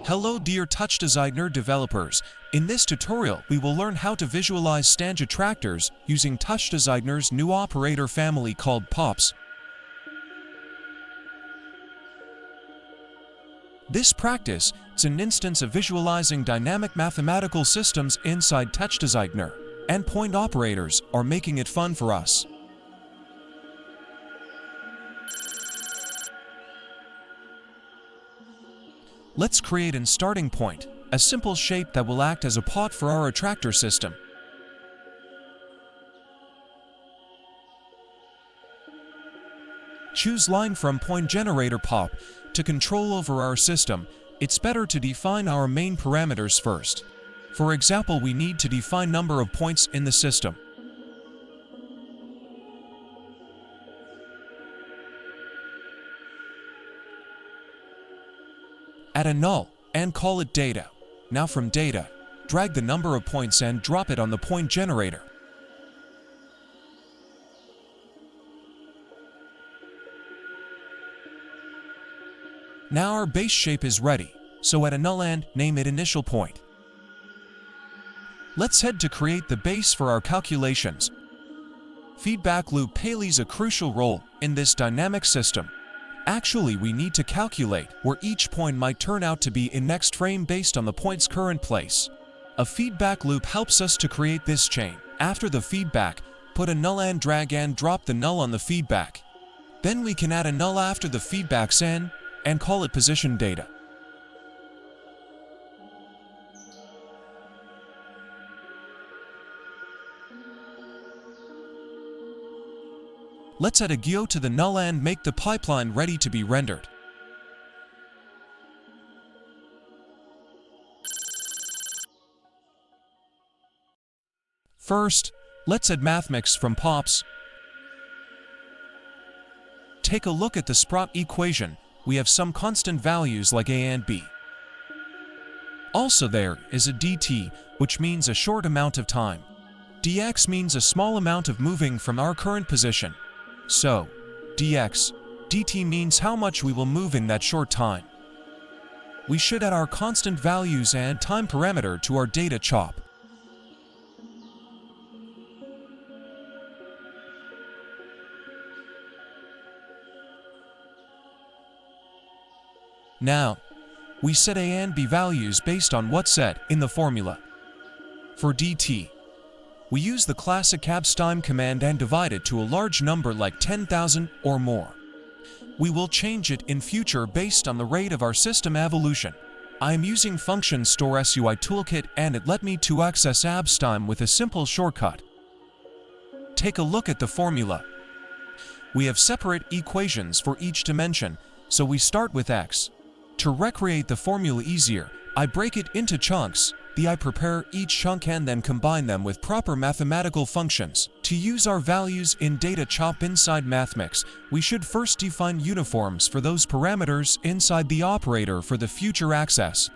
Hello dear TouchDesigner developers. In this tutorial, we will learn how to visualize stand attractors using TouchDesigner's new operator family called POPs. This practice is an instance of visualizing dynamic mathematical systems inside TouchDesigner, and point operators are making it fun for us. Let's create a starting point, a simple shape that will act as a pot for our attractor system. Choose line from point generator pop. To control over our system, it's better to define our main parameters first. For example, we need to define number of points in the system. Add a null and call it data. Now from data, drag the number of points and drop it on the point generator. Now our base shape is ready, so add a null and name it initial point. Let's head to create the base for our calculations. Feedback loop plays a crucial role in this dynamic system. Actually, we need to calculate where each point might turn out to be in next frame based on the point's current place. A feedback loop helps us to create this chain. After the feedback, put a null and drag and drop the null on the feedback. Then we can add a null after the feedback's n and call it position data. Let's add a GEO to the null and make the pipeline ready to be rendered. First, let's add mathmix from POPs. Take a look at the Sprott equation. We have some constant values like a and b. Also there is a dt, which means a short amount of time. dx means a small amount of moving from our current position. So, dx, dt means how much we will move in that short time. We should add our constant values and time parameter to our data chop. Now, we set a and b values based on what's set in the formula. For dt, we use the classic abstime command and divide it to a large number like 10,000 or more. We will change it in future based on the rate of our system evolution. I am using function store SUI Toolkit and it let me to access abstime with a simple shortcut. Take a look at the formula. We have separate equations for each dimension, so we start with x. To recreate the formula easier, I break it into chunks. I prepare each chunk and then combine them with proper mathematical functions. To use our values in data chop inside mathmix, we should first define uniforms for those parameters inside the operator for the future access.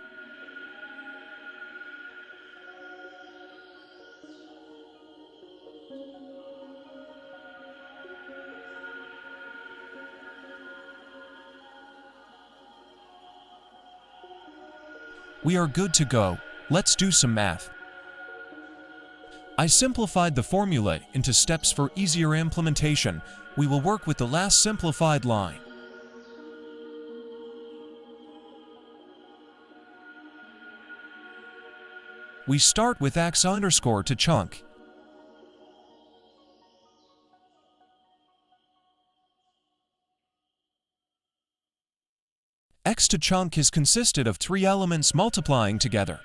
We are good to go. Let's do some math. I simplified the formula into steps for easier implementation. We will work with the last simplified line. We start with x underscore to chunk. X to chunk is consisted of three elements multiplying together.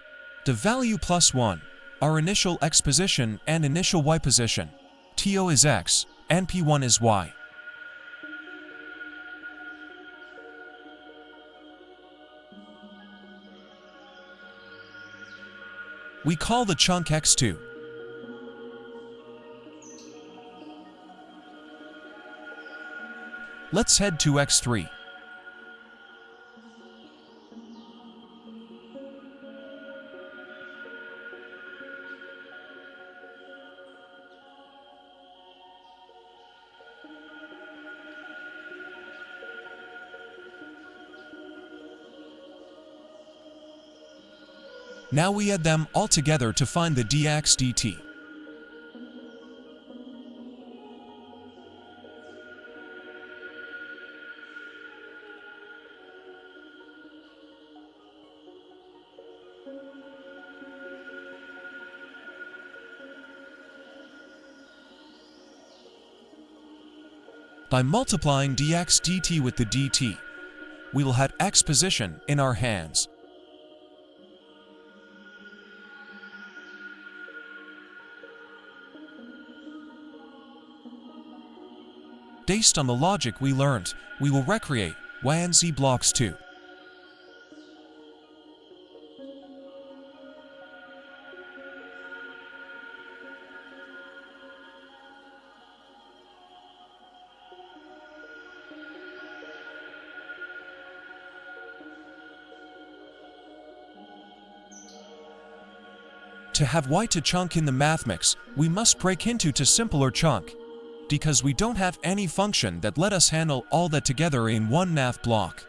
The value plus 1, our initial x position and initial y position. TO is x, and P1 is y. We call the chunk x2. Let's head to x3. Now we add them all together to find the dx dt. By multiplying dx dt with the dt, we will have x position in our hands. Based on the logic we learned, we will recreate y and z blocks too. To have y to chunk in the math mix, we must break into to simpler chunk, because we don't have any function that let us handle all that together in one math block.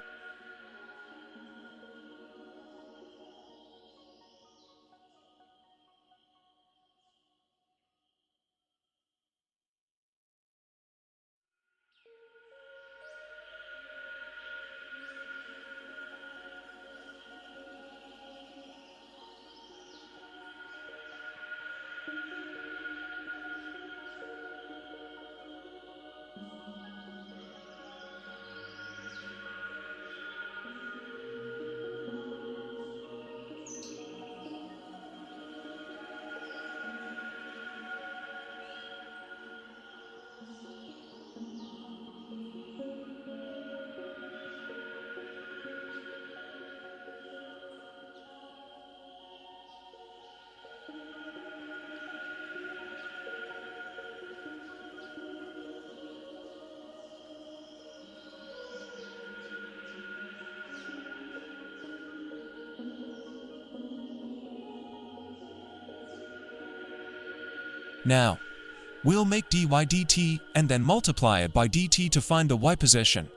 Now, we'll make dy dt and then multiply it by dt to find the y position.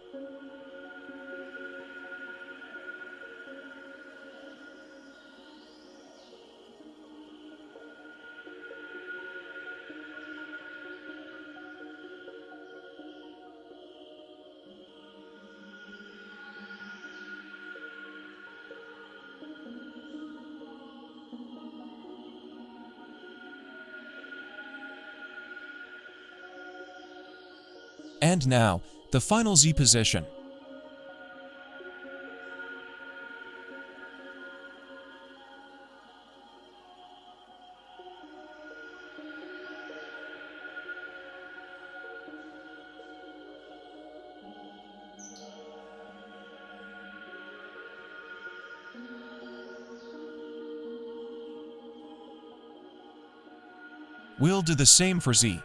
And now, the final z position. We'll do the same for z.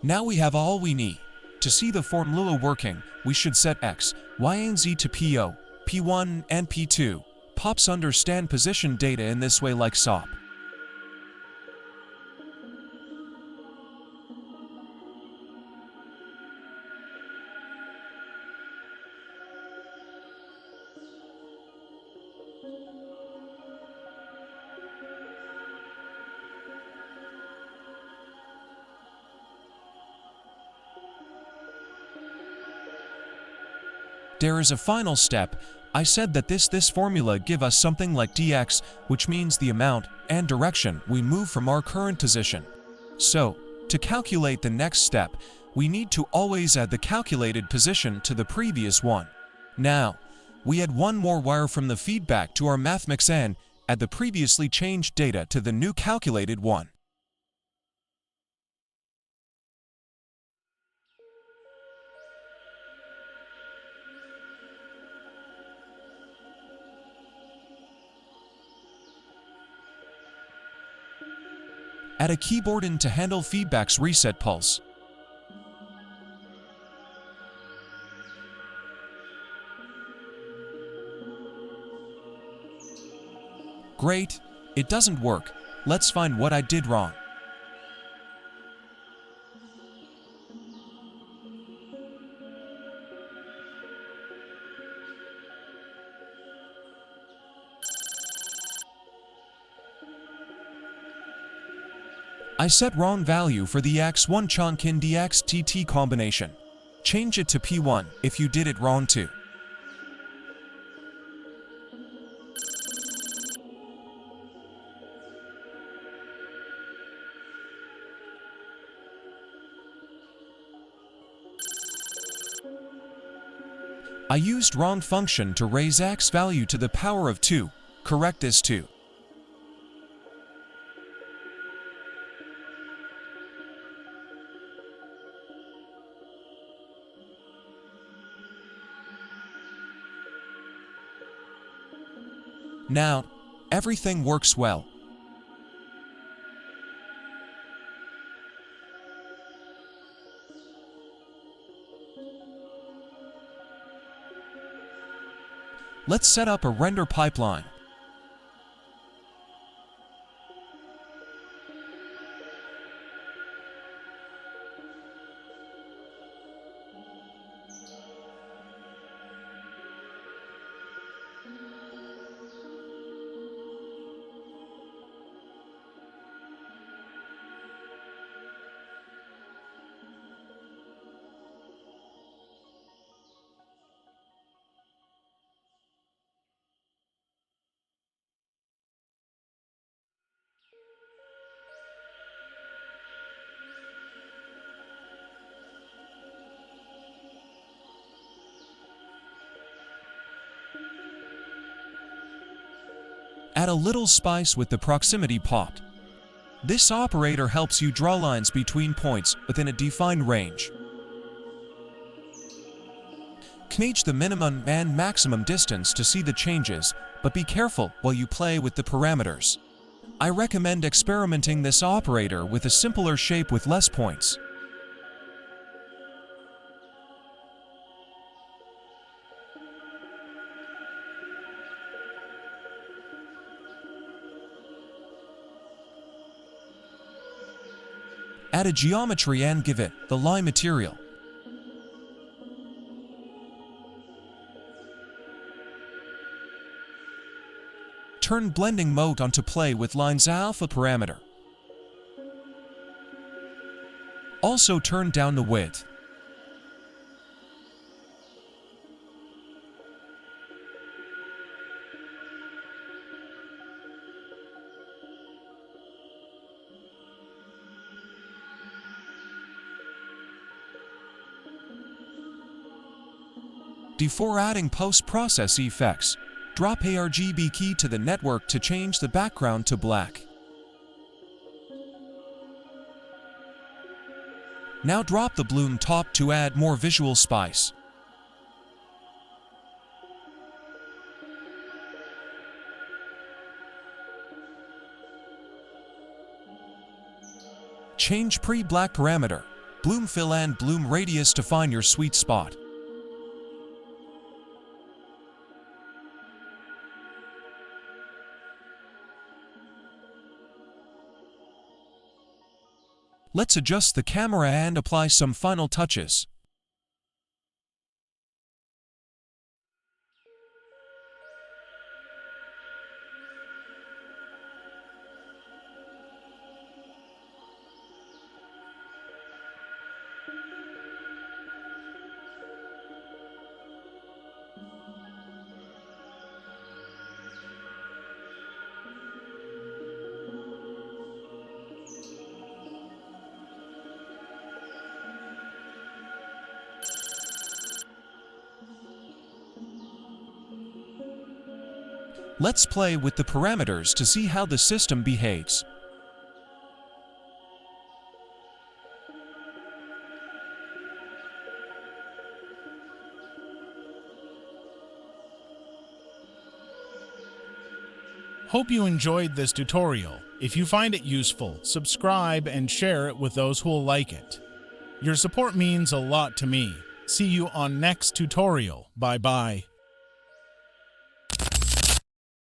Now we have all we need. To see the formula working, we should set x, y and z to PO, P1 and P2. Pops understand position data in this way like SOP. There is a final step. I said that this formula give us something like dx, which means the amount and direction we move from our current position. So, to calculate the next step, we need to always add the calculated position to the previous one. Now, we add one more wire from the feedback to our mathmix and add the previously changed data to the new calculated one. Add a keyboard in to handle feedback's reset pulse. Great, it doesn't work. Let's find what I did wrong. I set wrong value for the x1 chunk in the xtt combination. Change it to p1 if you did it wrong too. I used wrong function to raise x value to the power of 2. Correct this too. Now, everything works well. Let's set up a render pipeline. Add a little spice with the proximity pop. This operator helps you draw lines between points within a defined range. Gauge the minimum and maximum distance to see the changes, but be careful while you play with the parameters. I recommend experimenting this operator with a simpler shape with less points. Add a geometry and give it the line material. Turn blending mode on to play with lines alpha parameter. Also turn down the width. Before adding post-process effects, drop a RGB key to the network to change the background to black. Now drop the bloom top to add more visual spice. Change pre-black parameter, bloom fill and bloom radius to find your sweet spot. Let's adjust the camera and apply some final touches. Let's play with the parameters to see how the system behaves. Hope you enjoyed this tutorial. If you find it useful, subscribe and share it with those who will like it. Your support means a lot to me. See you on next tutorial. Bye-bye.